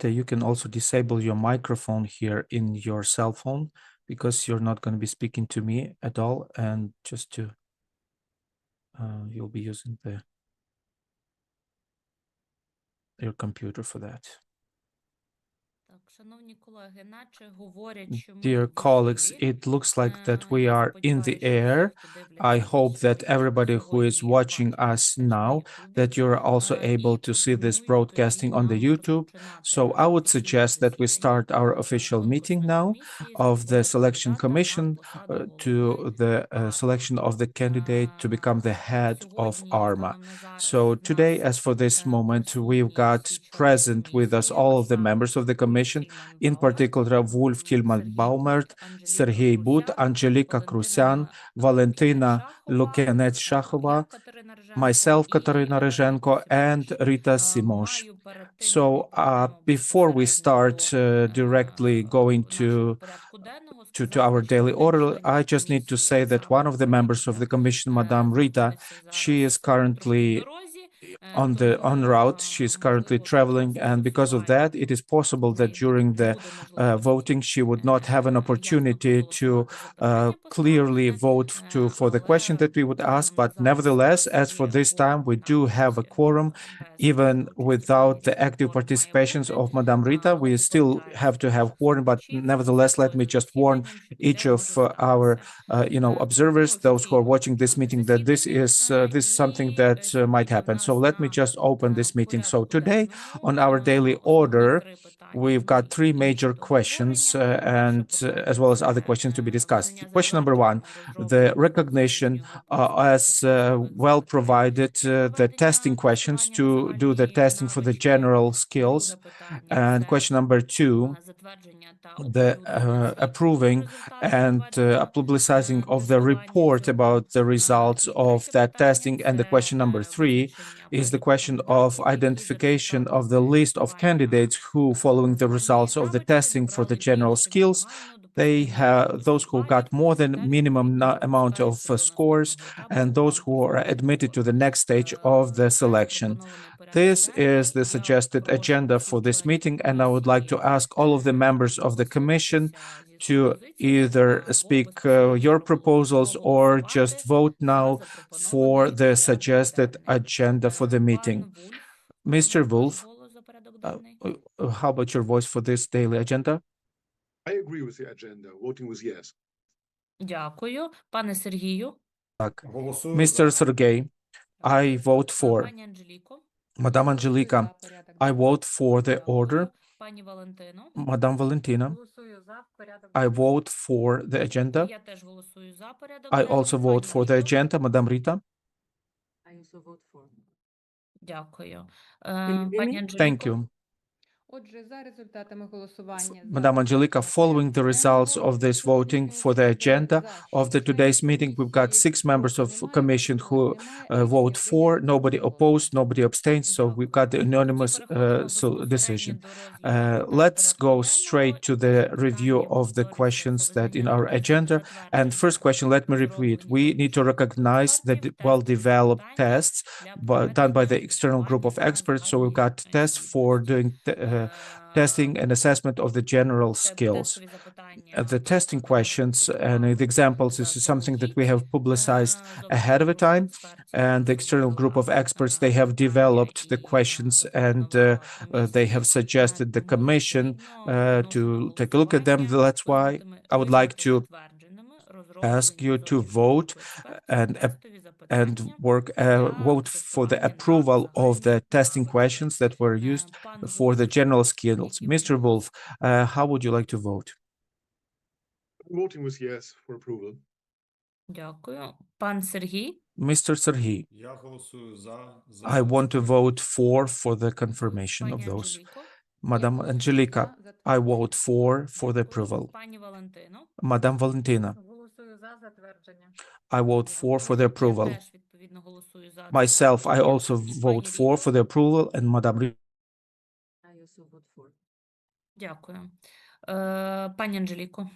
you can also disable your microphone here in your cell phone, because you're not going to be speaking to me at all, and just to you'll be using your computer for that. Dear colleagues, it looks like that we are in the air. I hope that everybody who is watching us now, that you're also able to see this broadcasting on the YouTube. So I would suggest that we start our official meeting now of the Selection Commission to the selection of the candidate to become the head of ARMA. So today, as for this moment, we've got present with us all of the members of the Commission, in particular Wolf Tillman-Baumert, Sergei But, Angelika Krusyan, Valentina Lukianets-Shachova, myself, Katarina Rezhenko, and Rita Simosh. So before we start directly going to our daily order, I just need to say that one of the members of the Commission, Madame Rita, she is currently en route. She's currently traveling, and because of that, it is possible that during the voting, she would not have an opportunity to clearly vote for the question that we would ask. But nevertheless, as for this time, we do have a quorum, even without the active participations of Madame Rita. We still have to have quorum, but nevertheless, let me just warn each of our observers, those who are watching this meeting, that this is something that might happen. So let me just open this meeting. So today on our daily order, we've got three major questions and as well as other questions to be discussed. Question number one, the recognition as well provided the testing questions to do the testing for the general skills. And question number two, the approving and publicizing of the report about the results of that testing. And the question number three is the question of identification of the list of candidates who, following the results of the testing for the general skills, they have those who got more than minimum amount of scores, and those who are admitted to the next stage of the selection. This is the suggested agenda for this meeting, and I would like to ask all of the members of the Commission to either speak your proposals or just vote now for the suggested agenda for the meeting. Mr. Wolf, how about your voice for this daily agenda? I agree with the agenda. Voting was yes. Дякую. Пане Сергію. Так. Mr. Sergey, I vote for. Пані Анжеліко. Madame Angelica, I vote for the order. Пані Валентино. Madame Valentina, Голосую за порядок. I vote for the agenda. Я теж голосую за порядок. I денний. also vote for the agenda. Madame Rita, I also vote for. Дякую. hear Пані me? Анжеліко. thank you. Отже, за результатами голосування. Madame Angelica, following the results of this voting for the agenda of the today's meeting, we've got 6 members of Commission who vote for, nobody opposed, nobody abstained, so we've got the unanimous decision. Let's go straight to the review of the questions that in our agenda. And first question, let me repeat, we need to recognize the well-developed tests done by the external group of experts. So we've got tests for doing testing and assessment of the general skills. The testing questions and the examples, this is something that we have publicized ahead of time, and the external group of experts, they have developed the questions and they have suggested the Commission to take a look at them. That's why I would like to ask you to vote and vote for the approval of the testing questions that were used for the general skills. Mr. Wolf, how would you like to vote? Voting was yes for approval. Дякую. Пан Сергій. Mr. Sergey, Я голосую за. I want to vote for the confirmation of Пані those. Анжеліко. Madame Angelica, I vote for the approval. Пані Валентино. Madame Valentina, Голосую за затвердження. I vote for the approval. Я теж відповідно голосую за. Myself, I also vote for the approval, and Madame I also vote for. Дякую. Пані Анжеліко.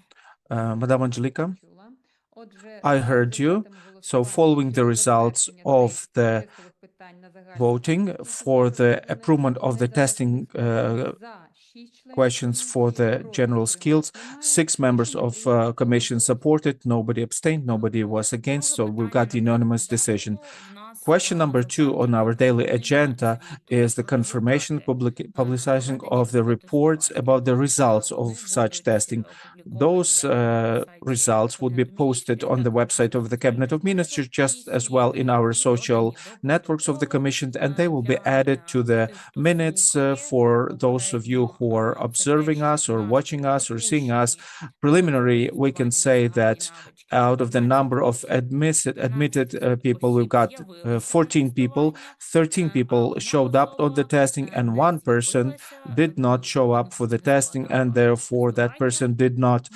Madame Angelica, Чула. Отже, I за heard you. результатами So голосування following the щодо results затвердження of тестів the тестових питань на загальній voting основі, for the пропоную approval of the не testing за questions for the general skills. 6 members of commission supported, nobody abstained, nobody was against, so we got the unanimous decision. Question number 2 on our daily agenda is the confirmation publicizing of the reports about the results of such testing. Those results would be posted on the website of the Cabinet of Ministers, just as well in our social networks of the Commission, and they will be added to the minutes for those of you who are observing us or watching us or seeing us. Preliminary, we can say that out of the number of admitted people, we've got 14 people, 13 people showed up on the testing, and 1 person did not show up for the testing, and therefore that person did not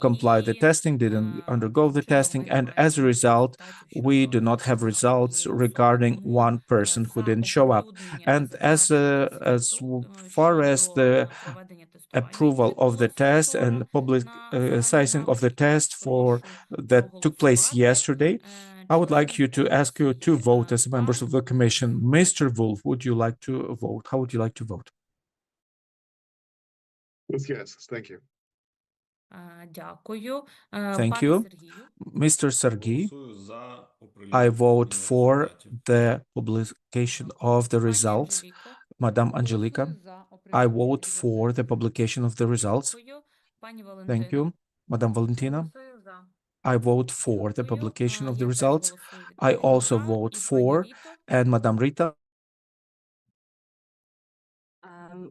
comply the testing, didn't undergo the testing, and as a result, we do not have results regarding 1 person who didn't show up. And as far as the approval of the test and public sizing of the test that took place yesterday, I would like you to ask you to vote as members of the Commission. Mr. Wolf, would you like to vote? How would you like to vote? Yes, thank you. Дякую. Thank Пане you. Сергію. Mr. Sergey, I vote for the publication of the Пані results. Анжеліко. Madam Angelica, I vote for the publication of the results. Дякую. Пані Thank Валентино. you. Madam Valentina, Голосую за. I vote for the publication of the Я теж results. голосую I відповідно also за. vote І пані for, Ріто. and Madam Rita,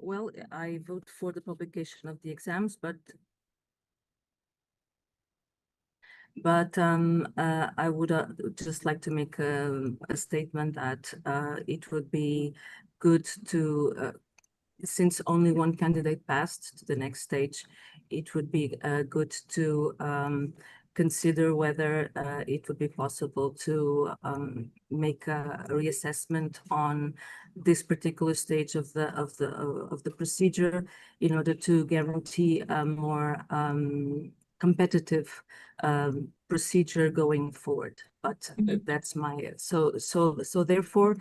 Well, I vote for the publication of the exams, but I would just like to make a statement that it would be good to, since only 1 candidate passed to the next stage, it would be good to consider whether it would be possible to make a reassessment on this particular stage of the procedure in order to guarantee a more competitive procedure going forward. But that's my so therefore,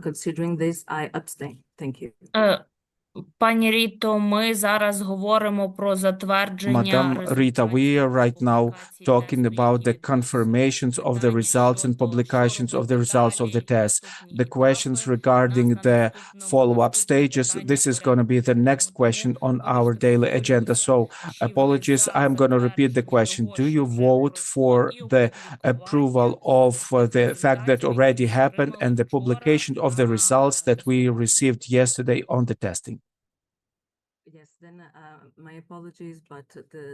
considering this, I abstain. Thank you. Пані Ріто, ми зараз говоримо про затвердження Madam Rita, we are right now talking about the confirmations of the results and publications of the results of the test. The questions regarding the follow-up stages, this is going to be the next question on our daily agenda. So apologies, I'm going to repeat the question. Do you vote for the approval of the fact that already happened and the publication of the results that we received yesterday on the testing? Yes, then my apologies, but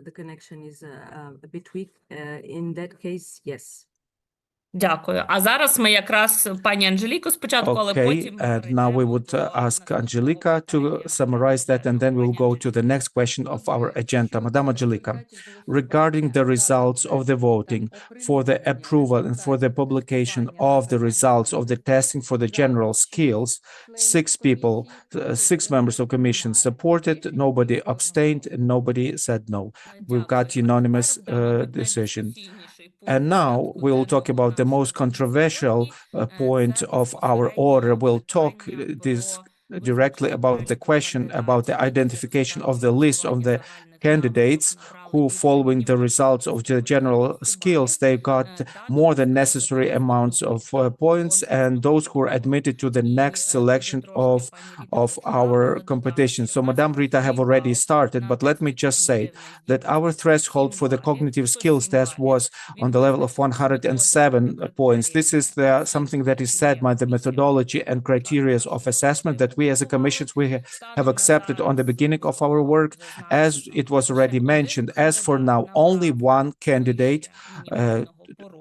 the connection is a bit weak. In that case, yes. Дякую. А зараз ми якраз пані Анжеліку спочатку, але Okay, потім and now we would ask Angelica to summarize that, and then we'll go to the next question of our agenda. Madam Angelica, regarding the results of the voting for the approval and for the publication of the results of the testing for the general skills, 6 people, 6 members of commission supported, nobody abstained, and nobody said no. We've got unanimous decision. And now we will talk about the most controversial point of our order. We'll talk this directly about the question about the identification of the list of the candidates who, following the results of the general skills, they got more than necessary amounts of points, and those who are admitted to the next selection of our competition. So Madam Rita have already started, but let me just say that our threshold for the cognitive skills test was on the level of 107 points. This is something that is set by the methodology and criteria of assessment that we as a commission we have accepted on the beginning of our work. As it was already mentioned, as for now, only 1 candidate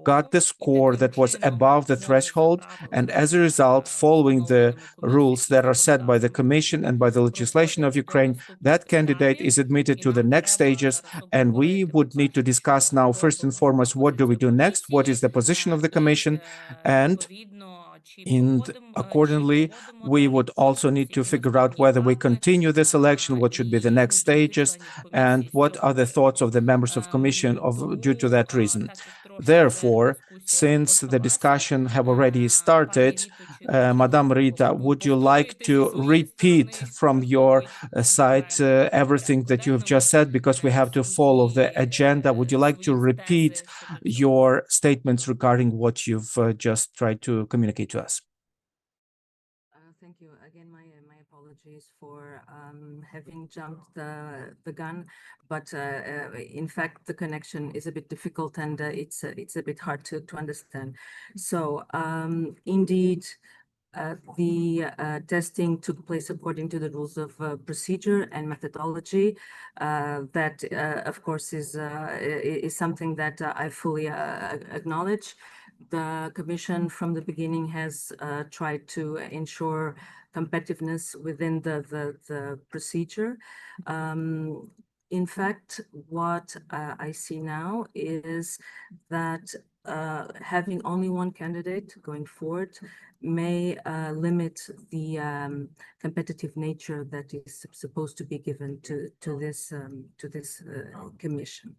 got the score that was above the threshold, and as a result, following the rules that are set by the Commission and by the legislation of Ukraine, that candidate is admitted to the next stages, and we would need to discuss now, first and foremost, what do we do next, what is the position of the Commission, and And accordingly, we would also need to figure out whether we continue this election, what should be the next stages, and what are the thoughts of the members of commission due to that reason. Therefore, since the discussion have already started, Madam Rita, would you like to repeat from your side everything that you have just said, because we have to follow the agenda? Would you like to repeat your statements regarding what you've just tried to communicate to us? Thank you. Again, my apologies for having jumped the gun, but in fact, the connection is a bit difficult and it's a bit hard to understand. So indeed, the testing took place according to the rules of procedure and methodology. That, of course, is something that I fully acknowledge. The Commission from the beginning has tried to ensure competitiveness within the procedure. In fact, what I see now is that having only one candidate going forward may limit the competitive nature that is supposed to be given to this commission.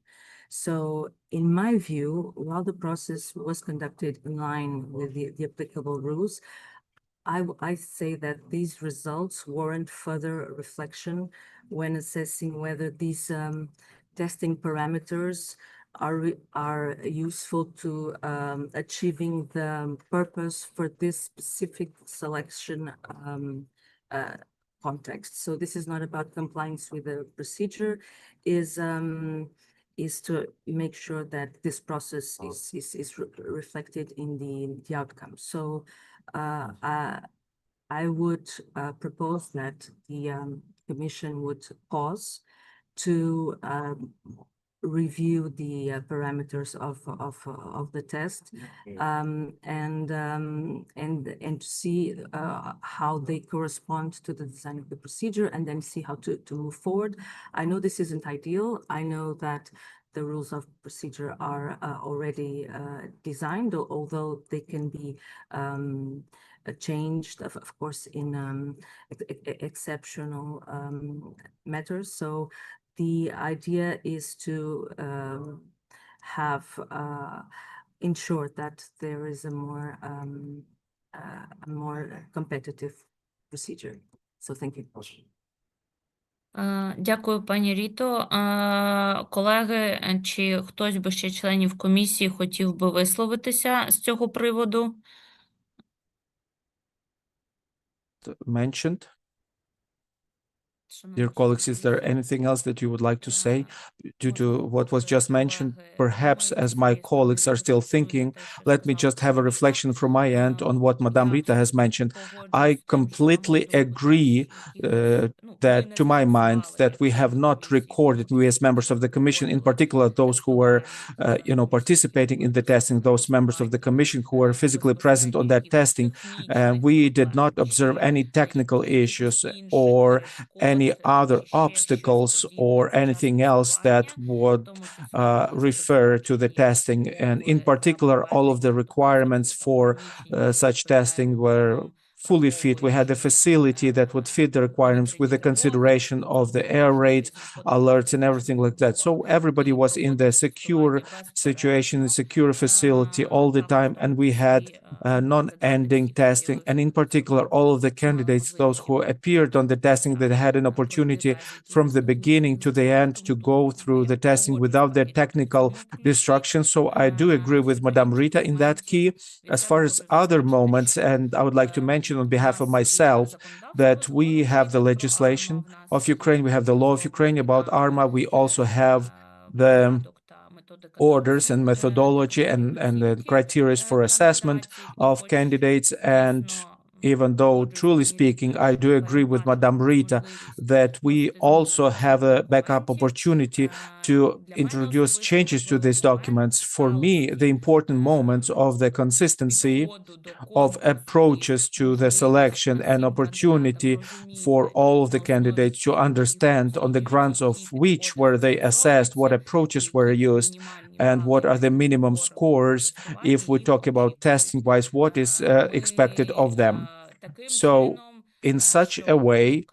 So in my view, while the process was conducted in line with the applicable rules, I say that these results warrant further reflection when assessing whether these testing parameters are useful to achieving the purpose for this specific selection context. So this is not about compliance with the procedure, is to make sure that this process is reflected in the outcome. So I would propose that the Commission would pause to review the parameters of the test and to see how they correspond to the design of the procedure, and then see how to move forward. I know this isn't ideal. I know that the rules of procedure are already designed, although they can be changed, of course, in exceptional matters. So the idea is to ensure that there is a more competitive procedure. So thank you. Дякую, пані Ріто. Колеги, чи хтось би ще членів комісії хотів би висловитися з цього приводу? Mentioned. Dear colleagues, is there anything else that you would like to say due to what was just mentioned? Perhaps as my colleagues are still thinking, let me just have a reflection from my end on what Madame Rita has mentioned. I completely agree that, to my mind, that we have not recorded, we as members of the Commission, in particular those who were participating in the testing, those members of the Commission who were physically present on that testing, we did not observe any technical issues or any other obstacles or anything else that would refer to the testing. And in particular, all of the requirements for such testing were fully fit. We had a facility that would fit the requirements with the consideration of the air rate alerts and everything like that. So everybody was in the secure situation, secure facility all the time, and we had non-ending testing. And in particular, all of the candidates, those who appeared on the testing, that had an opportunity from the beginning to the end to go through the testing without the technical destruction. So I do agree with Madame Rita in that key. As far as other moments, and I would like to mention on behalf of myself that we have the legislation of Ukraine, we have the law of Ukraine about ARMA, we also have the orders and methodology and the criteria for assessment of candidates. And even though, truly speaking, I do agree with Madame Rita that we also have a backup opportunity to introduce changes to these documents. For me, the important moments of the consistency of approaches to the selection and opportunity for all of the candidates to understand on the grounds of which were they assessed, what approaches were used, and what are the minimum scores if we talk about testing-wise, what is expected of them. So in such a way,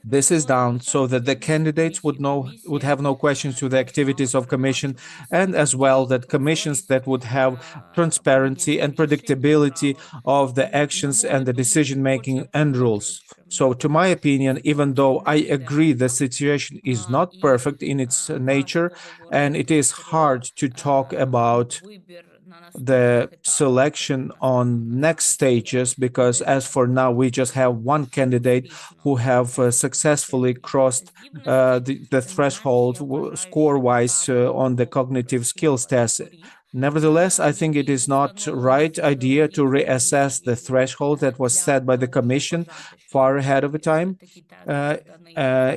this is done so that the candidates would have no questions to the activities of commission, and as well that commissions that would have transparency and predictability of the actions and the decision making and rules. So to my opinion, even though I agree the situation is not perfect in its nature, and it is hard to talk about the selection on next stages, because as for now we just have one candidate who have successfully crossed the threshold score-wise on the cognitive skills test. Nevertheless, I think it is not right idea to reassess the threshold that was set by the Commission far ahead of the time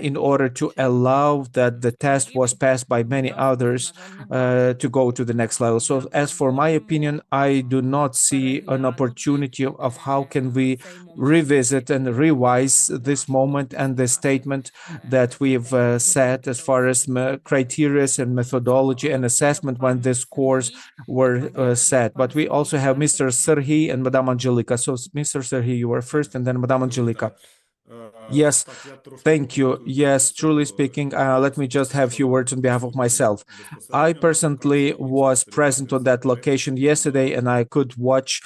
in order to allow that the test was passed by many others to go to the next level. So as for my opinion, I do not see an opportunity of how can we revisit and revise this moment and the statement that we've set as far as criteria and methodology and assessment when the scores were set. But we also have Mr. Serhiy and Madame Angelica. So Mr. Serhiy, you were first, and then Madame Angelica. Yes, thank you. Yes, truly speaking, let me just have a few words on behalf of myself. I personally was present on that location yesterday, and I could watch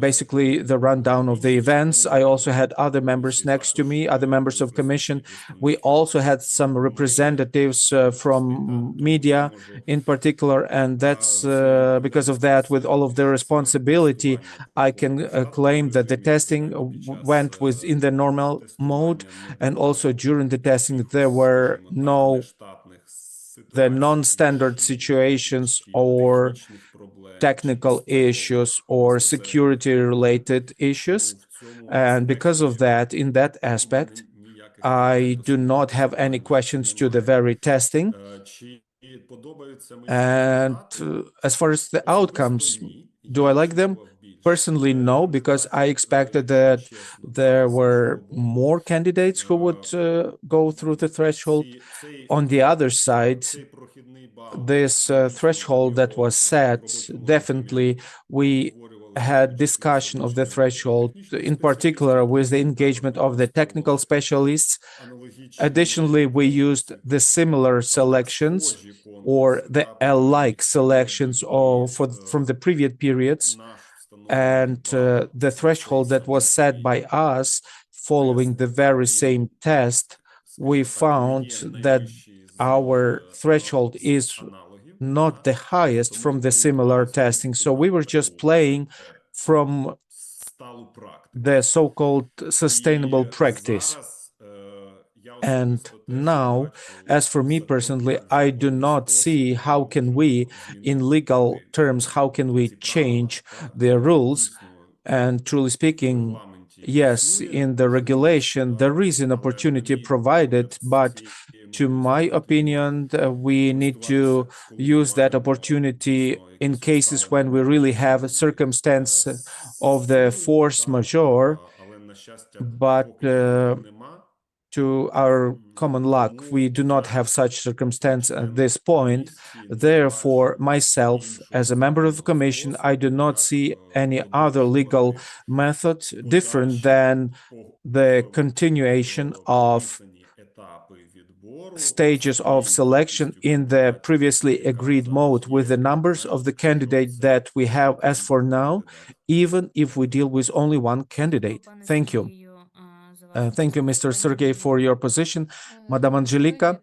basically the rundown of the events. I also had other members next to me, other members of commission. We also had some representatives from media in particular, and that's because of that, with all of the responsibility, I can claim that the testing went in the normal mode, and also during the testing there were the non-standard situations or technical issues or security-related issues, and because of that, in that aspect, I do not have any questions to the very testing. And as far as the outcomes, do I like them? Personally, no, because I expected that there were more candidates who would go through the threshold. On the other side, this threshold that was set, definitely we had discussion of the threshold, in particular with the engagement of the technical specialists. Additionally, we used the similar selections or the alike selections from the previous periods. And the threshold that was set by us following the very same test, we found that our threshold is not the highest from the similar testing. So we were just playing from the so-called sustainable practice. And now, as for me personally, I do not see how can we, in legal terms, how can we change the rules. And truly speaking, yes, in the regulation, there is an opportunity provided, but to my opinion, we need to use that opportunity in cases when we really have a circumstance of the force majeure, but to our common luck, we do not have such circumstance at this point. Therefore, myself, as a member of the Commission, I do not see any other legal method different than the continuation of stages of selection in the previously agreed mode with the numbers of the candidate that we have as for now, even if we deal with only one candidate. Thank you. Thank you, Mr. Serhiy, for your position. Madam Angelica,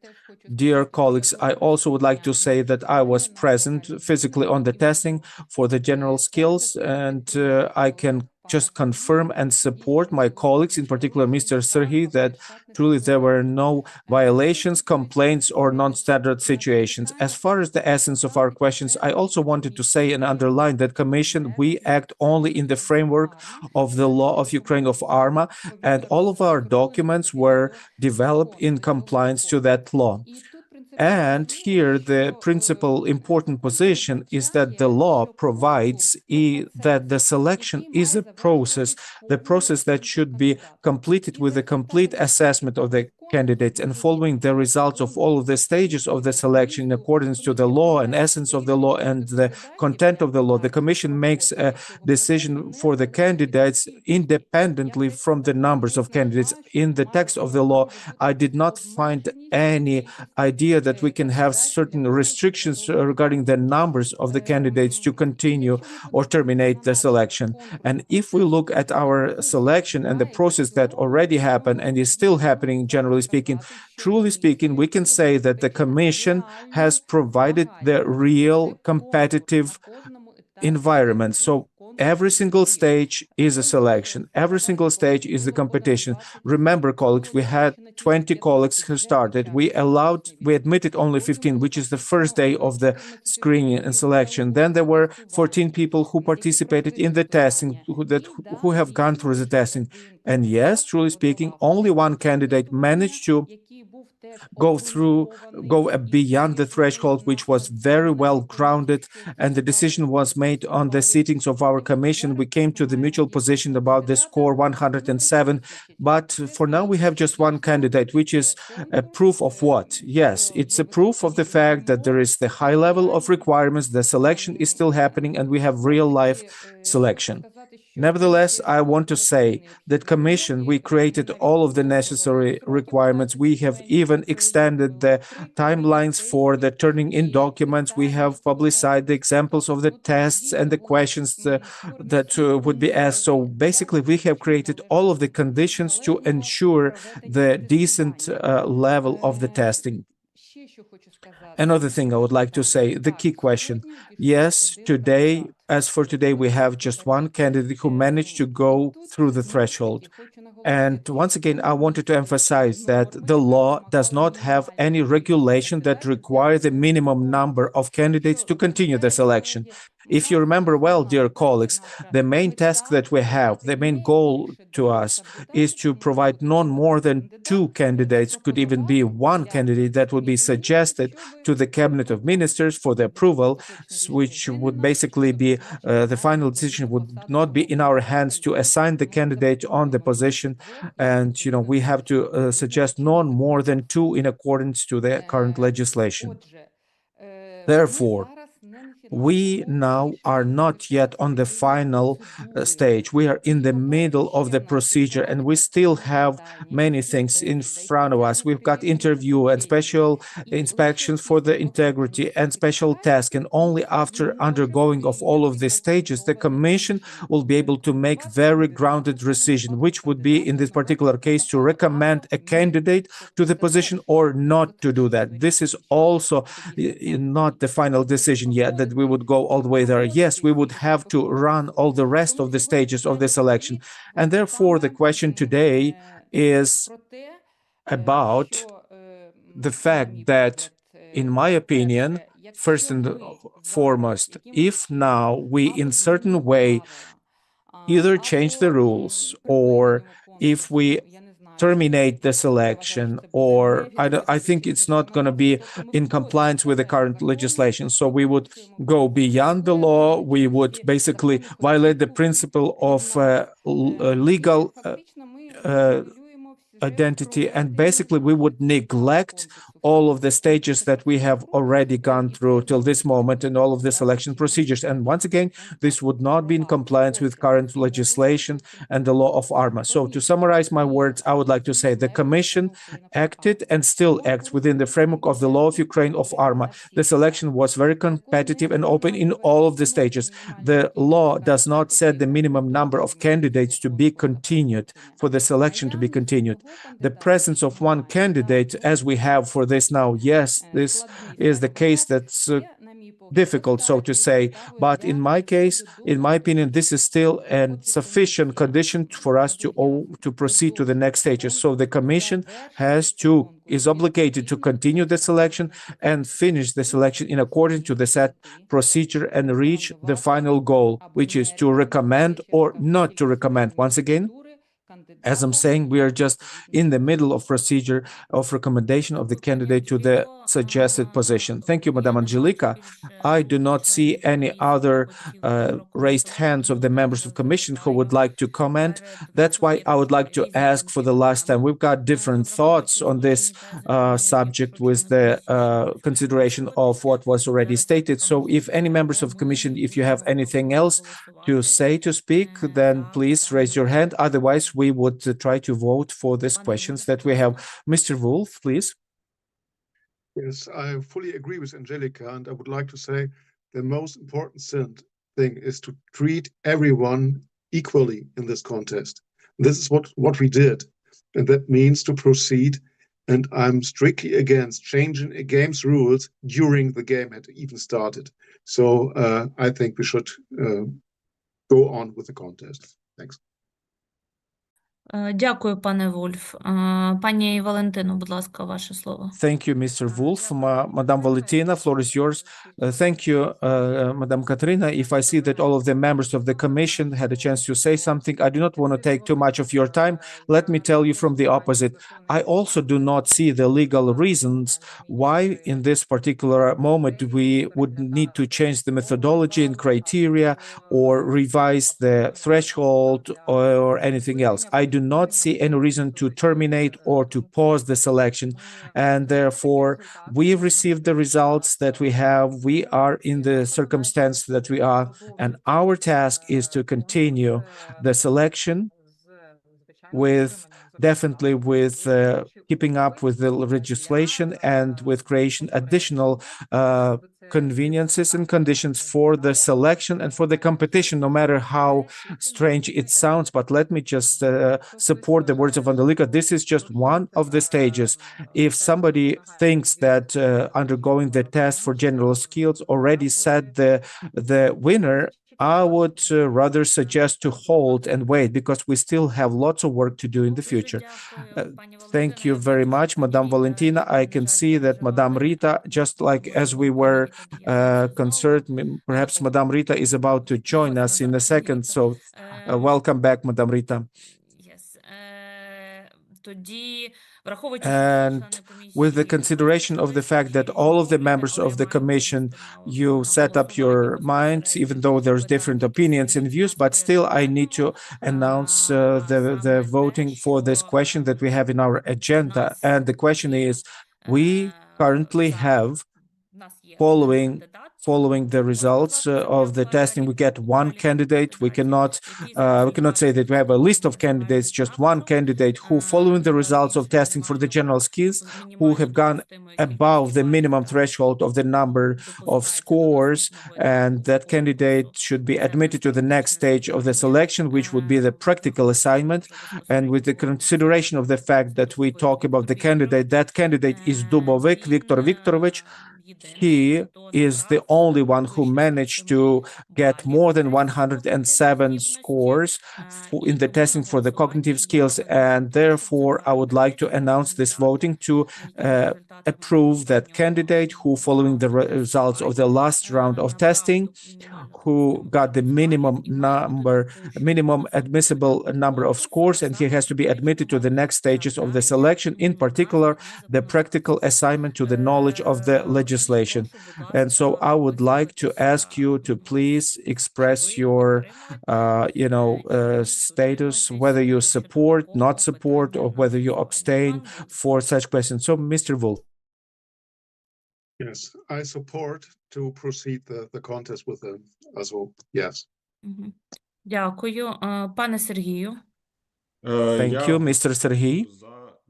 dear colleagues, I also would like to say that I was present physically on the testing for the general skills, and I can just confirm and support my colleagues, in particular Mr. Serhiy, that truly there were no violations, complaints, or non-standard situations. As far as the essence of our questions, I also wanted to say and underline that Commission, we act only in the framework of the law of Ukraine of ARMA, and all of our documents were developed in compliance to that law. And here the principal important position is that the law provides that the selection is a process, the process that should be completed with a complete assessment of the candidates, and following the results of all of the stages of the selection in accordance to the law and essence of the law and the content of the law, the Commission makes a decision for the candidates independently from the numbers of candidates. In the text of the law, I did not find any idea that we can have certain restrictions regarding the numbers of the candidates to continue or terminate the selection. And if we look at our selection and the process that already happened and is still happening, generally speaking, truly speaking, we can say that the Commission has provided the real competitive environment. So every single stage is a selection. Every single stage is a competition. Remember, colleagues, we had 20 colleagues who started. We admitted only 15, which is the first day of the screening and selection. Then there were 14 people who participated in the testing, who have gone through the testing. And yes, truly speaking, only one candidate managed to go beyond the threshold, which was very well grounded, and the decision was made on the sittings of our commission. We came to the mutual position about the score 107, but for now we have just one candidate, which is a proof of what? Yes, it's a proof of the fact that there is the high level of requirements, the selection is still happening, and we have real life selection. Nevertheless, I want to say that Commission, we created all of the necessary requirements. We have even extended the timelines for the turning in documents. We have publicized the examples of the tests and the questions that would be asked. So basically, we have created all of the conditions to ensure the decent level of the testing. Another thing I would like to say, the key question. Yes, as for today, we have just one candidate who managed to go through the threshold. And once again, I wanted to emphasize that the law does not have any regulation that requires the minimum number of candidates to continue the selection. If you remember well, dear colleagues, the main task that we have, the main goal to us is to provide no more than 2 candidates, could even be 1 candidate that would be suggested to the Cabinet of Ministers for the approval, which would basically be the final decision would not be in our hands to assign the candidate on the position. And, we have to suggest no more than 2 in accordance to the current legislation. Therefore, we now are not yet on the final stage. We are in the middle of the procedure, and we still have many things in front of us. We've got interview and special inspections for the integrity and special task. And only after undergoing of all of these stages, the Commission will be able to make very grounded decision, which would be in this particular case to recommend a candidate to the position or not to do that. This is also not the final decision yet, that we would go all the way there. Yes, we would have to run all the rest of the stages of the selection. And therefore, the question today is about the fact that, in my opinion, first and foremost, if now we in certain way either change the rules or if we terminate the selection, or I think it's not going to be in compliance with the current legislation. So we would go beyond the law. We would basically violate the principle of legal identity, and basically we would neglect all of the stages that we have already gone through till this moment and all of the selection procedures. And once again, this would not be in compliance with current legislation and the law of ARMA. So to summarize my words, I would like to say the Commission acted and still acts within the framework of the law of Ukraine of ARMA. The selection was very competitive and open in all of the stages. The law does not set the minimum number of candidates to be continued, for the selection to be continued. The presence of one candidate, as we have for this now, yes, this is the case that's difficult, so to say, but in my case, in my opinion, this is still a sufficient condition for us to proceed to the next stages. So the Commission is obligated to continue the selection and finish the selection in accordance to the set procedure and reach the final goal, which is to recommend or not to recommend. Once again, As I'm saying, we are just in the middle of procedure of recommendation of the candidate to the suggested position. Thank you, Madam Angelica. I do not see any other raised hands of the members of commission who would like to comment. That's why I would like to ask for the last time. We've got different thoughts on this subject with the consideration of what was already stated. So if any members of commission, if you have anything else to say, to speak, then please raise your hand. Otherwise, we would try to vote for these questions that we have. Mr. Wolf, please. Yes, I fully agree with Angelica, and I would like to say the most important thing is to treat everyone equally in this contest. This is what we did, and that means to proceed. And I'm strictly against changing a game's rules during the game had even started. So I think we should go on with the contest. Thanks. Дякую, пане Вольф. Пані Валентино, будь ласка, ваше слово. Thank you, Mr. Wolf. Madam Valentina, floor is yours. Thank you, Madam Katerina. If I see that all of the members of the commission had a chance to say something, I do not want to take too much of your time. Let me tell you from the opposite. I also do not see the legal reasons why in this particular moment we would need to change the methodology and criteria or revise the threshold or anything else. I do not see any reason to terminate or to pause the selection, and therefore we received the results that we have. We are in the circumstance that we are, and our task is to continue the selection with definitely with keeping up with the legislation and with creation additional conveniences and conditions for the selection and for the competition, no matter how strange it sounds. But let me just support the words of Angelica. This is just one of the stages. If somebody thinks that undergoing the test for general skills already set the winner, I would rather suggest to hold and wait, because we still have lots of work to do in the future. Thank you very much, Madame Valentina. I can see that Madame Rita, just like as we were concerned, perhaps Madame Rita is about to join us in a second. So welcome back, Madame Rita. Yes. And with the consideration of the fact that all of the members of the commission, you set up your minds, even though there's different opinions and views, but still I need to announce the voting for this question that we have in our agenda. And the question is, we currently have, following the results of the testing, we get one candidate. We cannot say that we have a list of candidates, just one candidate who, following the results of testing for the general skills, who have gone above the minimum threshold of the number of scores, and that candidate should be admitted to the next stage of the selection, which would be the practical assignment. And with the consideration of the fact that we talk about the candidate, that candidate is Dubovik Viktor Viktorovich. He is the only one who managed to get more than 107 scores in the testing for the cognitive skills, and therefore I would like to announce this voting to approve that candidate who, following the results of the last round of testing, who got the minimum admissible number of scores, and he has to be admitted to the next stages of the selection, in particular the practical assignment to the knowledge of the legislation. And so I would like to ask you to please express your status, whether you support, not support, or whether you abstain for such questions. So Mr. Wolf. Yes, I support to proceed the contest with them as well. Yes. Дякую. Пане Сергію. Thank you, Mr. Serhiy.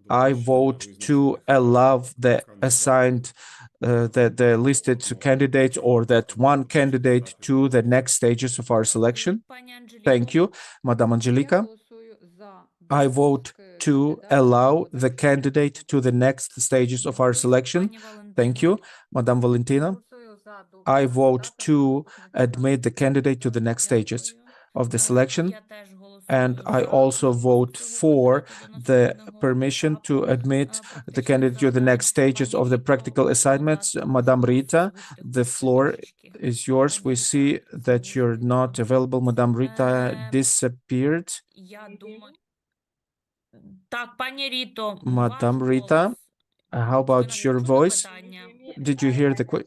I vote to allow the assigned the listed candidates or that one candidate to the next stages of our selection. Thank you, Madame Angelica. I vote to allow the candidate to the next stages of our selection. Thank you, Madame Valentina. I vote to admit the candidate to the next stages of the selection. And I also vote for the permission to admit the candidate to the next stages of the practical assignments. Madame Rita, the floor is yours. We see that you're not available. Madame Rita disappeared. Так, пані Ріто, Madam ваш Rita, голос. how Ви about нас your чули voice? питання? Did you hear the question?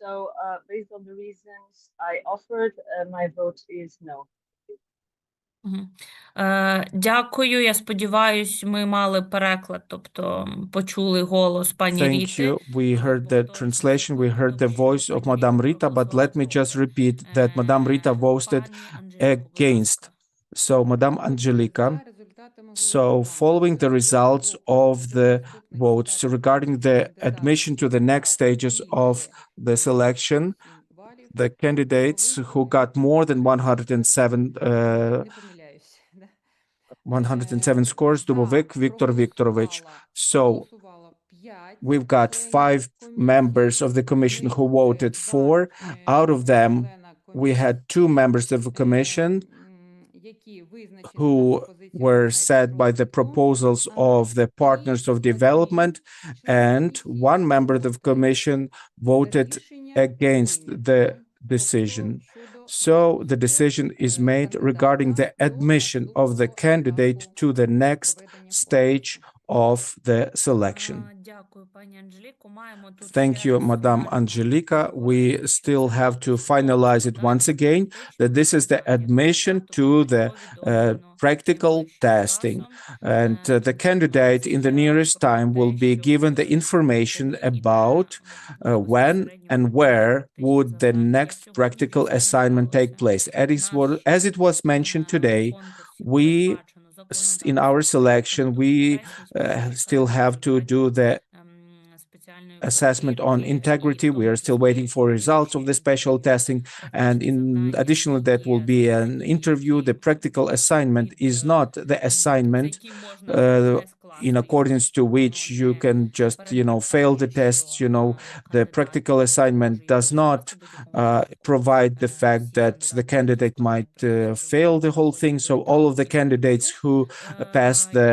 So, based on the reasons I offered, my vote is no. Мгм. Дякую. Я сподіваюсь, ми мали переклад, тобто почули голос пані Thank Ріти. you. We heard the translation, we heard the voice of Madame Rita, but let me just repeat that Madame Rita voted Пані Анжеліко, будь against. ласка. So, Madame Angelica, За результатами so голосування following the щодо results блоку of the наступних votes кандидатів regarding the кандидата admission to the next stages of the selection, the candidates who got more than 107 scores, Dubovik Viktor Viktorovich. So we've got 5 members of the commission who voted for. Out of them, we had 2 members of the commission who were set by the proposals of the partners of development, and 1 member of the commission voted against the decision. So the decision is made regarding the admission of the candidate to the next stage of the selection. Дякую, пані Анжеліко. Маємо тут Thank ще you, раз Madame фінальну Angelica. We відповідь. still Це have to буде finalize it судового once розгляду, again, фактично that this is the кандидата, admission якому to було the повідомлено practical найближчим testing. часом. And the candidate in the nearest time will be given the information about when and where would the next practical assignment take place. As it was mentioned today, we in our selection, we still have to do the assessment on integrity. We are still waiting for results of the special testing. And in addition to that will be an interview. The practical assignment is not the assignment in accordance to which you can just, fail the tests. The practical assignment does not provide the fact that the candidate might fail the whole thing. So all of the candidates who pass the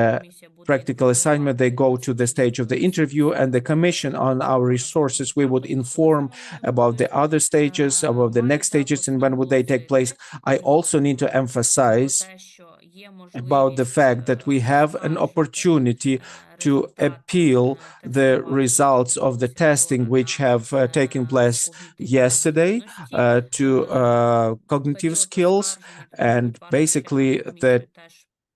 practical assignment, they go to the stage of the interview, and the commission on our resources, we would inform about the other stages, about the next stages, and when would they take place. I also need to emphasize about the fact that we have an opportunity to appeal the results of the testing which have taken place yesterday to cognitive skills, and basically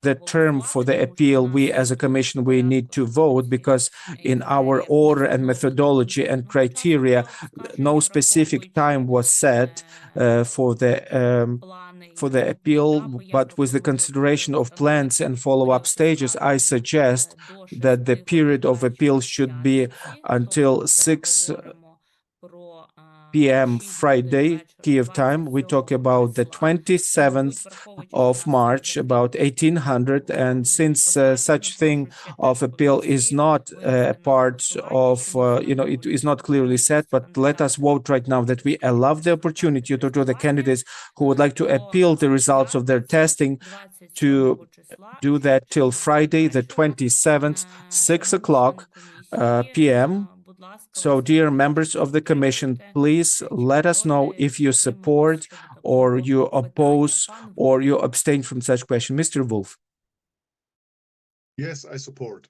the term for the appeal, we as a commission, we need to vote, because in our order and methodology and criteria, no specific time was set for the appeal, but with the consideration of plans and follow-up stages, I suggest that the period of appeal should be until 6 p.m. Friday, Kiev time. We talk about the 27th of March, about 1800. And since such thing of appeal is not a part of, it is not clearly set, but let us vote right now that we allow the opportunity to the candidates who would like to appeal the results of their testing to do that till Friday, the 27th, 6 o'clock p.m. So, dear members of the commission, please let us know if you support or you oppose or you abstain from such question. Mr. Wolf. Yes, I support.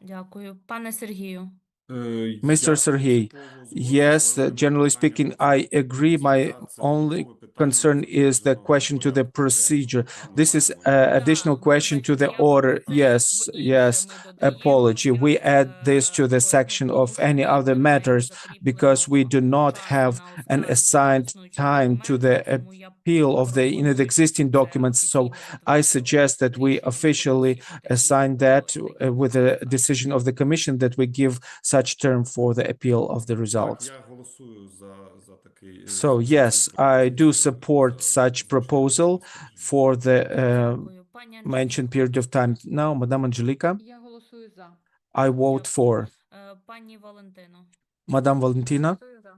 Дякую. Пане Сергію. Mr. Sergey, yes, generally speaking, I agree. My only concern is the question to the procedure. This is an additional question to the order. Yes, apology. We add this to the section of any other matters because we do not have an assigned time to the appeal of the existing documents. So I suggest that we officially assign that with a decision of the commission, that we give such term for the appeal of the results. So yes, I do support such proposal for the mentioned period of time. Now, Madame Angelica, Я голосую за. I vote for. Пані Валентино. Madame Valentina, Голосую за.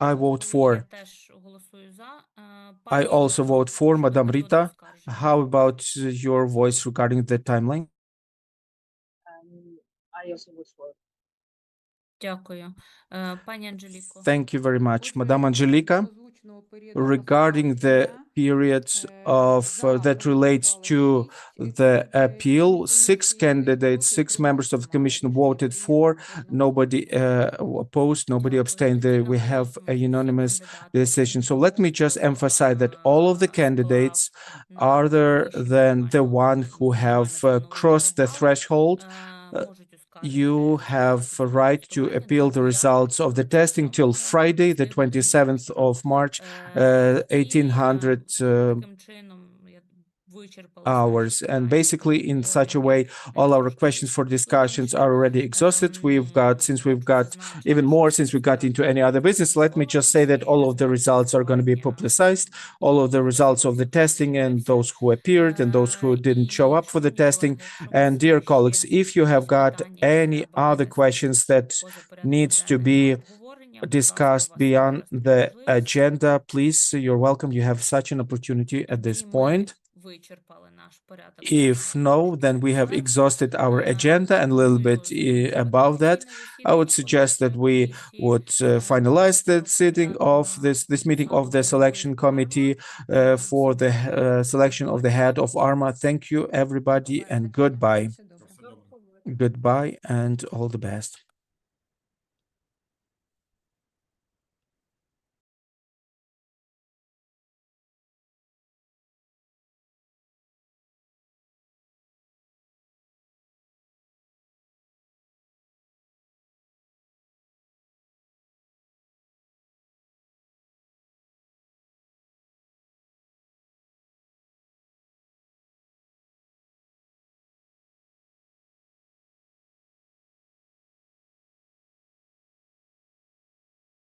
I vote Я for. теж голосую за. I Пані also Ріто, vote for. щодо Madame періоду Rita, оскарження. how about your voice regarding the timeline? I also vote for. Дякую. Пані Анжеліко. Thank you very much. Madame Angelica, трьохмісячного періоду regarding the оскарження, periods of that relates to the appeal, 6 candidates, 6 members of the commission voted for, nobody opposed, nobody abstained. We have a unanimous decision. So let me just emphasize that all of the candidates, other than the one who have crossed the threshold, you have a right to appeal the results of the testing till Friday, the 27th of March, 1800 hours. And basically, in such a way, all our questions for discussions are already exhausted. Since we got into any other business, let me just say that all of the results are going to be publicized, all of the results of the testing and those who appeared and those who didn't show up for the testing. And dear colleagues, if you have got any other questions that needs to be discussed beyond the agenda, please, you're welcome. You have such an opportunity at this point. If no, then we have exhausted our agenda, and a little bit above that, I would suggest that we would finalize the sitting of this meeting of the selection committee for the selection of the head of ARMA. Thank you, everybody, and goodbye. Все добре. Goodbye, and all the best.